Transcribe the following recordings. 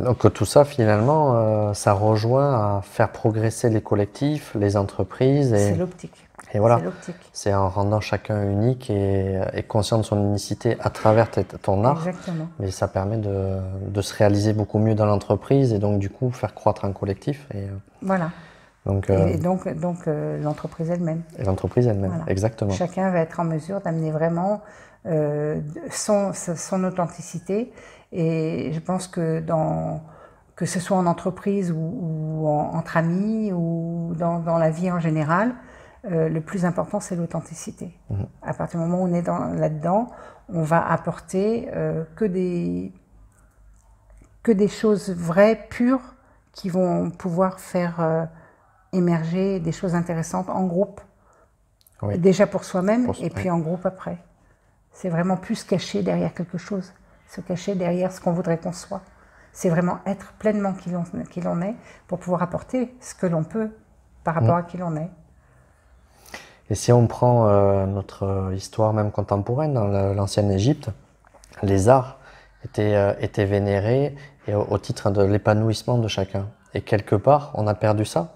Donc tout ça, finalement, ça rejoint à faire progresser les collectifs, les entreprises. C'est l'optique. Et voilà, C'est l'optique. c'est en rendant chacun unique et conscient de son unicité à travers ton art. Exactement. Mais ça permet de se réaliser beaucoup mieux dans l'entreprise et donc du coup faire croître un collectif. Voilà. Donc, et donc l'entreprise elle-même. Et l'entreprise elle-même, voilà. Exactement. Chacun va être en mesure d'amener vraiment son authenticité. Et je pense que que ce soit en entreprise ou entre amis ou dans la vie en général, le plus important, c'est l'authenticité. À partir du moment où on est là-dedans, on va apporter que des choses vraies, pures, qui vont pouvoir faire émerger des choses intéressantes en groupe. Oui. Déjà pour soi-même et puis en groupe après. C'est vraiment plus se cacher derrière quelque chose, se cacher derrière ce qu'on voudrait qu'on soit. C'est vraiment être pleinement qui l'on est pour pouvoir apporter ce que l'on peut par rapport à qui l'on est. Et si on prend notre histoire même contemporaine, dans l'ancienne Égypte, les arts étaient vénérés au titre de l'épanouissement de chacun. Et quelque part, on a perdu ça.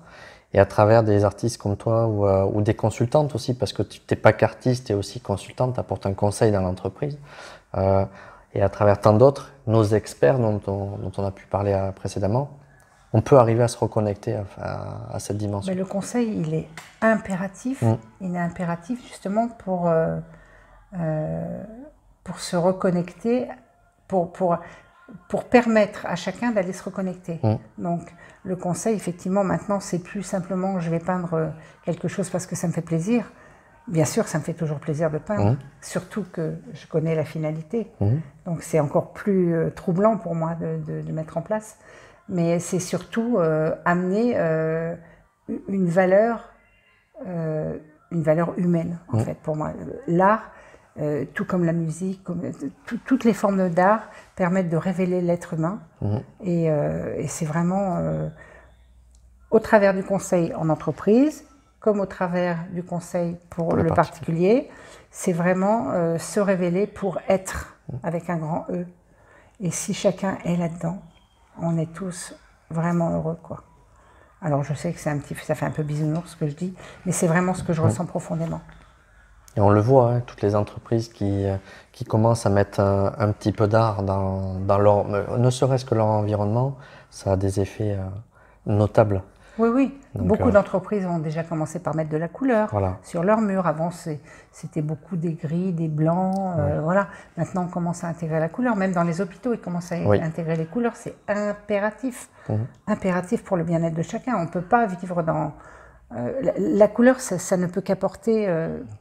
Et à travers des artistes comme toi ou des consultantes aussi, parce que tu n'es pas qu'artiste, tu es aussi consultante, tu apportes un conseil dans l'entreprise. Et à travers tant d'autres, nos experts dont on a pu parler précédemment, on peut arriver à se reconnecter à cette dimension. Mais le conseil, il est impératif. Il est impératif justement pour se reconnecter, pour permettre à chacun d'aller se reconnecter. Donc, le conseil, effectivement, maintenant, c'est plus simplement je vais peindre quelque chose parce que ça me fait plaisir. Bien sûr, ça me fait toujours plaisir de peindre, surtout que je connais la finalité. Donc, c'est encore plus troublant pour moi de mettre en place. Mais c'est surtout amener une valeur humaine, en fait, pour moi. L'art, tout comme la musique, toutes les formes d'art permettent de révéler l'être humain. Et c'est vraiment au travers du conseil en entreprise, comme au travers du conseil pour le particulier, c'est vraiment se révéler pour être avec un grand E. Et si chacun est là-dedans, on est tous vraiment heureux, quoi. Alors je sais que ça fait un peu bisounours ce que je dis, mais c'est vraiment ce que je ressens profondément. Et on le voit, hein, toutes les entreprises qui commencent à mettre un petit peu d'art dans leur, ne serait-ce que leur environnement, ça a des effets notables. Oui, oui. Donc, beaucoup d'entreprises ont déjà commencé par mettre de la couleur sur leurs murs. Avant, c'était beaucoup des gris, des blancs. Voilà. Maintenant, on commence à intégrer la couleur. Même dans les hôpitaux, ils commencent à intégrer les couleurs. C'est impératif. Impératif pour le bien-être de chacun. On ne peut pas vivre dans... la couleur, ça ne peut qu'apporter,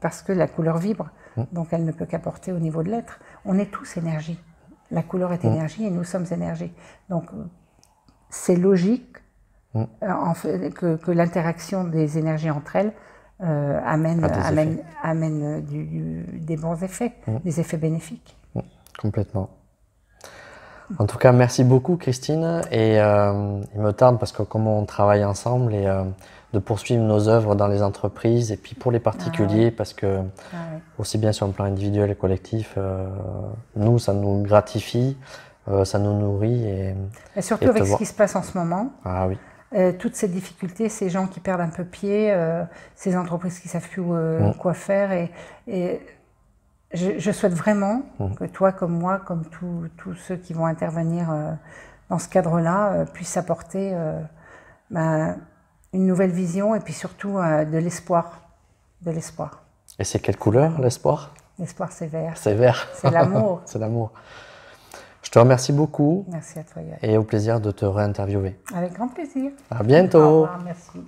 parce que la couleur vibre, donc elle ne peut qu'apporter au niveau de l'être. On est tous énergie. La couleur est énergie et nous sommes énergie. Donc, c'est logique que l'interaction des énergies entre elles amène des bons effets, des effets bénéfiques. Complètement. En tout cas, merci beaucoup Christine. Et il me tarde, parce que comme on travaille ensemble, de poursuivre nos œuvres dans les entreprises et puis pour les particuliers, parce que aussi bien sur le plan individuel et collectif, nous, ça nous gratifie, ça nous nourrit. Et surtout avec ce qui se passe en ce moment. Ah oui. Toutes ces difficultés, ces gens qui perdent un peu pied, ces entreprises qui ne savent plus quoi faire. Et je souhaite vraiment que toi, comme moi, comme tous ceux qui vont intervenir dans ce cadre-là, puissent apporter une nouvelle vision et puis surtout de l'espoir. De l'espoir. Et c'est quelle couleur, l'espoir? L'espoir, c'est vert. C'est vert. C'est l'amour. C'est l'amour. Je te remercie beaucoup. Merci à toi, Yann. Et au plaisir de te réinterviewer. Avec grand plaisir. À bientôt. Au revoir, merci.